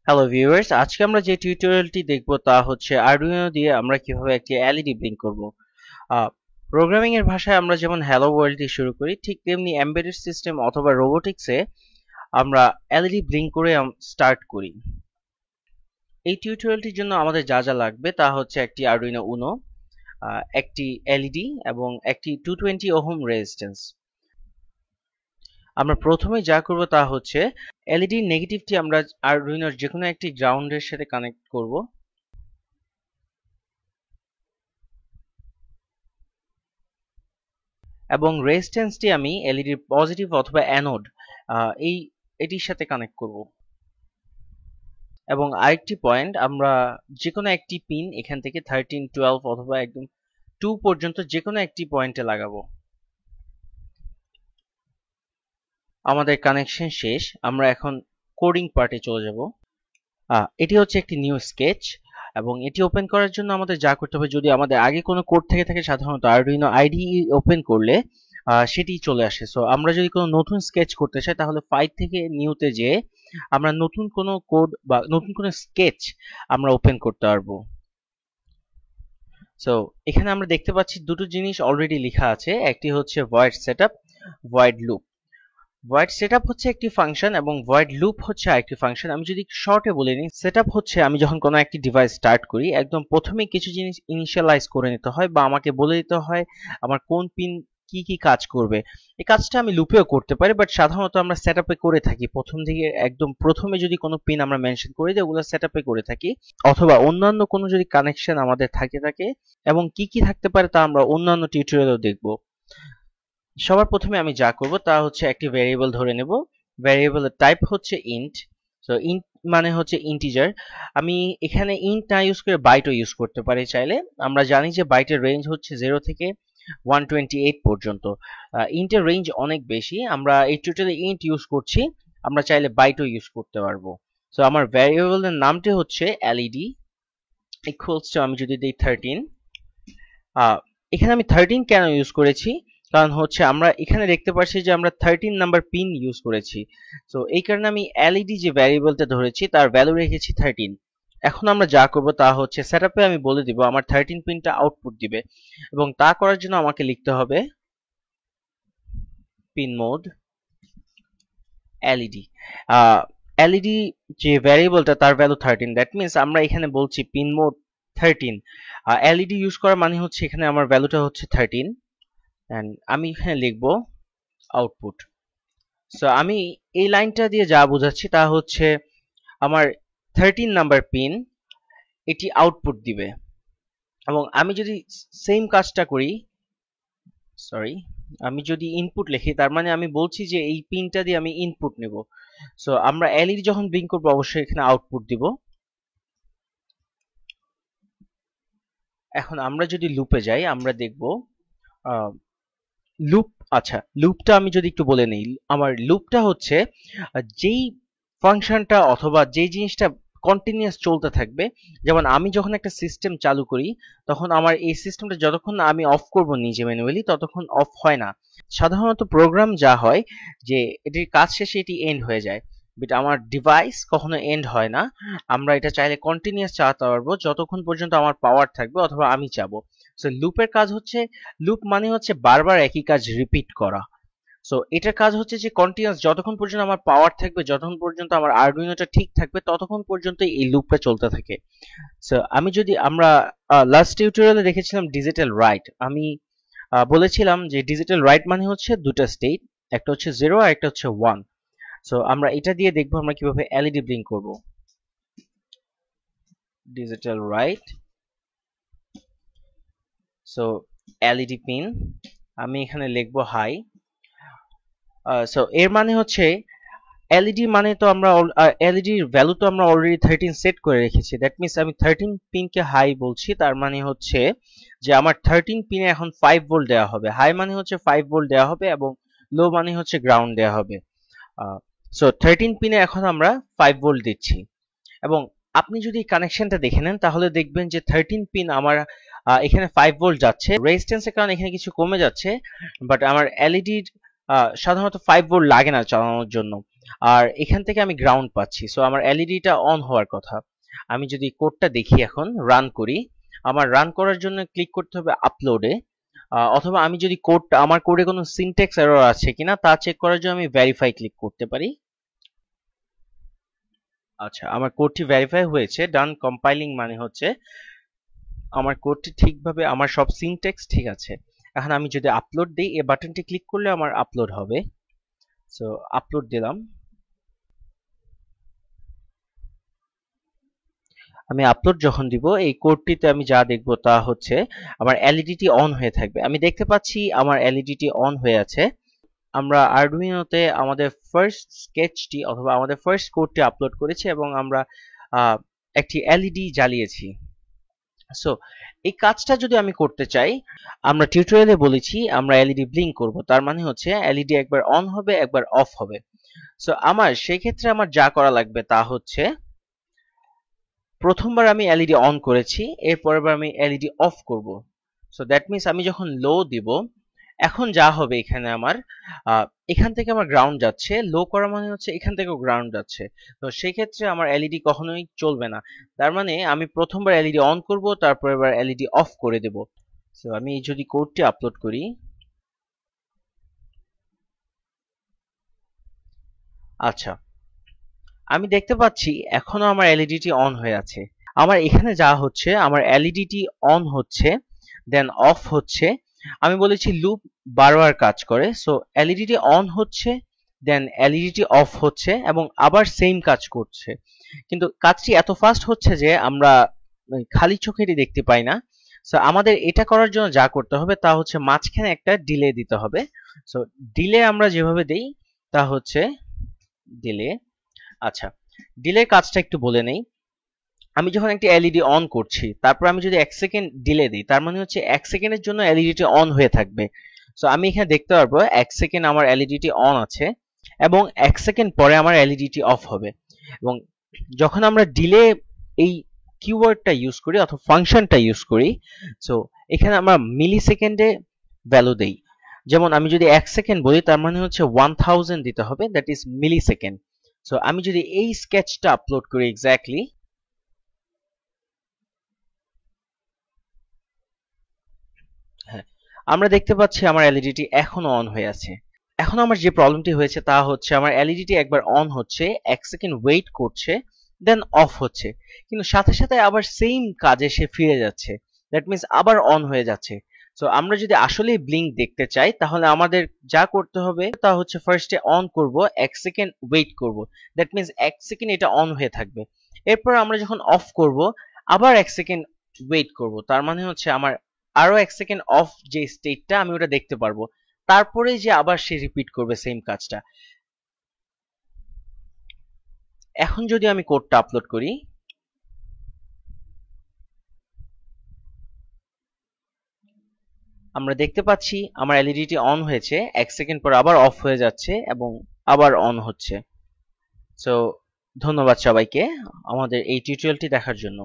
Hello viewers, আজকে আমরা যে টিউটোরিয়ালটি দেখব তা হচ্ছে আরডুইনো দিয়ে আমরা কিভাবে একটি এলইডি ব্লিঙ্ক করব। প্রোগ্রামিং এর ভাষায় আমরা যেমন হ্যালো ওয়ার্ল্ড দিয়ে শুরু করি, ঠিক তেমনি এমবেডেড সিস্টেম অথবা রোবোটিক্সে আমরা এলইডি ব্লিঙ্ক করে স্টার্ট করি। এই টিউটোরিয়ালটির জন্য আমাদের যা যা লাগবে তা হচ্ছে একটি আরডুইনো উনো, একটি এলইডি এবং একটি 220 ওহম রেজিস্ট্যান্স। আমরা প্রথমে যা করব তা হচ্ছে এলইডি নেগেটিভটি আমরা আরডুইনোর যে কোনো একটি গ্রাউন্ডের সাথে কানেক্ট করব এবং রেজিস্ট্যান্সটি আমি এলইডির পজিটিভ অথবা অ্যানোড এটির সাথে কানেক্ট করব এবং আরেকটি পয়েন্ট আমরা যে কোনো একটি পিন এখান থেকে 13, 12 অথবা একদম 2 পর্যন্ত যে কোনো একটি পয়েন্টে লাগাবো। আমাদের কানেকশন শেষ, আমরা এখন কোডিং পার্টে চলে যাব। এটি হচ্ছে একটি নিউ স্কেচ এবং এটি ওপেন করার জন্য আমাদের যা করতে হবে, যদি আমাদের আগে কোনো কোড থেকে থাকে সাধারণত আরডুইনো আইডিই ওপেন করলে সেটি চলে আসে। সো আমরা যদি কোনো নতুন স্কেচ করতে চাই তাহলে ফাইল থেকে নিউতে যেয়ে আমরা নতুন কোনো কোড বা নতুন কোনো স্কেচ আমরা ওপেন করতে পারবো। সো এখানে আমরা দেখতে পাচ্ছি দুটো জিনিস অলরেডি লেখা আছে, একটি হচ্ছে void setup, void loop. Void setup হচ্ছে একটি ফাংশন এবং ভয়েড লুপ হচ্ছে আরেকটি ফাংশন। আমি যদি শর্টে বলে নিই, সেটআপ হচ্ছে আমি যখন কোনো একটি ডিভাইস স্টার্ট করি একদম প্রথমে কিছু জিনিস ইনিশিয়ালাইজ করে নিতে হয় বা আমাকে বলে দিতে হয় আমার কোন পিন কি কি কাজ করবে। এই কাজটা আমি লুপেও করতে পারি, বাট সাধারণত আমরা সেটআপে করে থাকি। প্রথম দিকে একদম প্রথমে যদি কোনো পিন আমরা মেনশন করি যে ওগুলো সেটআপে করে থাকি, অথবা অন্যান্য কোনো যদি কানেকশন আমাদের থাকে এবং কি কি থাকতে পারে তা আমরা অন্যান্য টিউটোরিয়ালেও দেখব। সবার প্রথমে আমি যা করব তা হচ্ছে একটি ভেরিয়েবল ধরে নেব। ভেরিয়েবলের টাইপ হচ্ছে ইন্ট। সো ইন্ট মানে হচ্ছে ইন্টিজার। আমি এখানে ইন্ট না ইউজ করে বাইটও ইউজ করতে পারি চাইলে। আমরা জানি যে বাইটের রেঞ্জ হচ্ছে 0 থেকে 128 পর্যন্ত। ইন্টের রেঞ্জ অনেক বেশি, আমরা এই টিউটোরিয়ালে ইন্ট ইউজ করছি, আমরা চাইলে বাইটও ইউজ করতে পারবো। সো আমার ভেরিয়েবলের নামটি হচ্ছে এলইডি ইকুয়ালস টু, আমি যদি দিই 13। এখানে আমি 13 কেন ইউজ করেছি, কারণ হচ্ছে আমরা এখানে দেখতে পাচ্ছি যে আমরা 13 নাম্বার পিন ইউজ করেছি। সো এই কারণে আমি এলইডি যে ভ্যারিয়েবলটা ধরেছি তার ভ্যালু রেখেছি 13। এখন আমরা যা করব তা হচ্ছে সেটআপে আমি বলে দিব আমার 13 পিনটা আউটপুট দিবে, এবং তা করার জন্য আমাকে লিখতে হবে পিন মোড এলইডি। এলইডি যে ভ্যারিয়েবলটা তার ভ্যালু 13, দ্যাট মিন্স আমরা এখানে বলছি পিন মোড 13। এলইডি ইউজ করার মানে হচ্ছে এখানে আমার ভ্যালুটা হচ্ছে 13 এন্ড আমি এখানে লিখব আউটপুট। সো আমি এই লাইনটা দিয়ে যা বোঝাচ্ছি তা হচ্ছে আমার 13 নাম্বার পিন এটি আউটপুট দিবে, এবং আমি যদি সেম কাজটা করি, সরি, আমি যদি ইনপুট লিখি তার মানে আমি বলছি যে এই পিনটা দিয়ে আমি ইনপুট নেব। সো আমরা এলইডি যখন ব্লিঙ্ক করব অবশ্যই এখানে আউটপুট দিব। এখন আমরা যদি লুপে যাই আমরা দেখব লুপ। আচ্ছা, লুপটা আমি যদি একটু বলে নেই, আমার লুপটা হচ্ছে যেই ফাংশনটা অথবা যেই জিনিসটা কন্টিনিউয়াস চলতে থাকবে। যেমন আমি যখন একটা সিস্টেম চালু করি তখন আমার এই সিস্টেমটা যতক্ষণ না আমি অফ করব নিজে ম্যানুয়ালি ততক্ষণ অফ হয় না। সাধারণত প্রোগ্রাম যা হয় যে এটির কাজ শেষে এটি এন্ড হয়ে যায়, বাট আমার ডিভাইস কখনো এন্ড হয় না। আমরা এটা চাইলে কন্টিনিউয়াস চালাতে পারবো যতক্ষণ পর্যন্ত আমার পাওয়ার থাকবে অথবা আমি চাবো। সো লুপের কাজ হচ্ছে, লুপ মানে হচ্ছে বারবার একই কাজ রিপিট করা। সো এটার কাজ হচ্ছে যে কন্টিনিউয়াস যতক্ষণ পর্যন্ত আমার পাওয়ার থাকবে, যতক্ষণ পর্যন্ত আমার আরডুইনোটা ঠিক থাকবে ততক্ষণ পর্যন্ত এই লুপটা চলতে থাকে। সো আমি যদি আমরা লাস্ট টিউটোরিয়ালে দেখেছিলাম ডিজিটাল রাইট, আমি বলেছিলাম যে ডিজিটাল রাইট মানে হচ্ছে দুটো স্টেট, একটা হচ্ছে 0 আর একটা হচ্ছে 1। সো আমরা এটা দিয়ে দেখবো আমরা কিভাবে এলইডি ব্লিঙ্ক করব। Digital right, so LED pin, আমি এখানে লিখবো হাই। সো এর মানে হচ্ছে এলইডি মানে তো আমরা এলইডির ভ্যালু তো আমরা অলরেডি 13 সেট করে রেখেছি, দ্যাট মিন্স আমি 13 পিনকে হাই বলছি, তার মানে হচ্ছে যে আমার 13 পিনে এখন 5 ভোল্ট দেওয়া হবে। হাই মানে হচ্ছে 5 ভোল্ট দেওয়া হবে এবং লো মানে হচ্ছে গ্রাউন্ড দেওয়া হবে। সো 13 পিনে এখন আমরা 5 ভোল্ট দিচ্ছি, এবং আপনি যদি কানেকশনটা দেখে নেন তাহলে দেখবেন যে 13 পিন আমার এখানে 5 ভোল্ট যাচ্ছে, রেজিস্ট্যান্সের কারণে এখানে কিছু কমে যাচ্ছে, বাট আমার এলইডির সাধারণত 5 ভোল্ট লাগে না চালানোর জন্য। আর এখান থেকে আমি গ্রাউন্ড পাচ্ছি। সো আমার এলইডিটা অন হওয়ার কথা। আমি যদি কোডটা দেখি, এখন রান করি, আমার রান করার জন্য ক্লিক করতে হবে আপলোডে, অথবা আমি যদি কোডটা, আমার কোডে কোনো সিনট্যাক্স এরর আছে কিনা তা চেক করার জন্য আমি ভেরিফাই ক্লিক করতে পারি। আচ্ছা, আমার কোডটি ভেরিফাই হয়েছে। ডান কম্পাইলিং মানে হচ্ছে আমার কোডটি ঠিকভাবে, আমার সব সিনট্যাক্স ঠিক আছে। এখন আমি যদি আপলোড দিই, এই বাটনটি ক্লিক করলে আমার আপলোড হবে। সো আপলোড দিলাম। আমি আপলোড যখন দিব, এই কোডটিতে আমি যা দেখব তা হচ্ছে আমার এলইডিটি অন হয়ে থাকবে। আমি দেখতে পাচ্ছি আমার এলইডিটি অন হয়ে আছে। আমরা আরডুইনোতে আমাদের ফার্স্ট স্কেচটি অথবা আমাদের ফার্স্ট কোডটি আপলোড করেছি এবং আমরা একটি এলইডি জ্বালিয়েছি। সো এই কাজটা যদি আমি করতে চাই, আমরা টিউটোরিয়ালে বলেছি আমরা এলইডি ব্লিঙ্ক করব, তার মানে হচ্ছে এলইডি একবার অন হবে একবার অফ হবে। সো আমার সেই ক্ষেত্রে আমার যা করা লাগবে তা হচ্ছে, প্রথমবার আমি এলইডি অন করেছি, এর পরের বার আমি এলইডি অফ করব। সো দ্যাট মিন্স আমি যখন লো দিব, এখন যা হবে এখানে আমার এখান থেকে আমার গ্রাউন্ড যাচ্ছে, লো করা মানে হচ্ছে এখান থেকেও গ্রাউন্ড যাচ্ছে। তো সেই ক্ষেত্রে আমার এলইডি কখনোই চলবে না। তার মানে আমি প্রথমবার এলইডি অন করব, তারপর এবার এলইডি অফ করে দেব। সো আমি যদি কোডটি আপলোড করি, আচ্ছা, আমি দেখতে পাচ্ছি এখনো আমার এলইডিটি অন হয়ে আছে। আমার এখানে যা হচ্ছে, আমার এলইডিটি অন হচ্ছে, দেন অফ হচ্ছে। আমি বলেছি লুপ 12বার কাজ করে। সো এলইডিটি অন হচ্ছে, দেন এলইডিটি অফ হচ্ছে এবং আবার সেম কাজ করছে। কিন্তু কাজটি এত ফাস্ট হচ্ছে যে আমরা খালি চোখে এটি দেখতে পাই না। সো আমাদের এটা করার জন্য যা করতে হবে তা হচ্ছে মাঝখানে একটা ডিলে দিতে হবে। সো ডিলে আমরা যেভাবে দেই তা হচ্ছে ডিলে। আচ্ছা, ডিলের কাজটা একটু বলে নেই। আমি যখন একটি এলইডি অন করছি, তারপর আমি যদি 1 সেকেন্ড ডিলে দিই, তার মানে হচ্ছে 1 সেকেন্ডের জন্য এলইডিটি অন হয়ে থাকবে। সো আমি এখানে দেখতে পারবো 1 সেকেন্ড আমার এলইডিটি অন আছে এবং 1 সেকেন্ড পরে আমার এলইডিটি অফ হবে। এবং যখন আমরা ডিলে এই কিওয়ার্ডটা ইউজ করি অথবা ফাংশনটা ইউজ করি, সো এখানে আমরা মিলি সেকেন্ডে ভ্যালু দেই। যেমন আমি যদি 1 সেকেন্ড বলি, তার মানে হচ্ছে 1000 দিতে হবে, that is millisecond. So আমি যদি এই স্কেচটা আপলোড করি এক্স্যাক্টলি, হ্যাঁ, আমরা দেখতে পাচ্ছি আমার এলইডিটি এখনো অন হয়ে আছে। এখন আমার যে প্রবলেমটি হয়েছে তা হচ্ছে আমার এলইডিটি একবার অন হচ্ছে, 1 সেকেন্ড ওয়েট করছে, দেন অফ হচ্ছে, কিন্তু সাথে সাথে আবার সেম কাজে সে ফিরে যাচ্ছে। দ্যাট মিন্স আবার অন হয়ে যাচ্ছে। সো আমরা যদি আসলেই ব্লিঙ্ক দেখতে চাই, তাহলে আমাদের যা করতে হবে তা হচ্ছে ফার্স্টে অন করব, 1 সেকেন্ড ওয়েট করব, দ্যাট মিন্স 1 সেকেন্ড এটা অন হয়ে থাকবে। এরপর আমরা যখন অফ করব, আবার 1 সেকেন্ড ওয়েট করব, তার মানে হচ্ছে আমার আরো 1 সেকেন্ড অফ যে স্টেটটা আমি ওটা দেখতে পারবো। তারপরে যে আবার সে রিপিট করবে সেম কাজটা। এখন যদি আমি কোডটা আপলোড করি, আমরা দেখতে পাচ্ছি আমার এলইডিটি অন হয়েছে, 1 সেকেন্ড পর আবার অফ হয়ে যাচ্ছে এবং আবার অন হচ্ছে। সো ধন্যবাদ সবাইকে আমাদের এই টিউটোরিয়ালটি দেখার জন্য।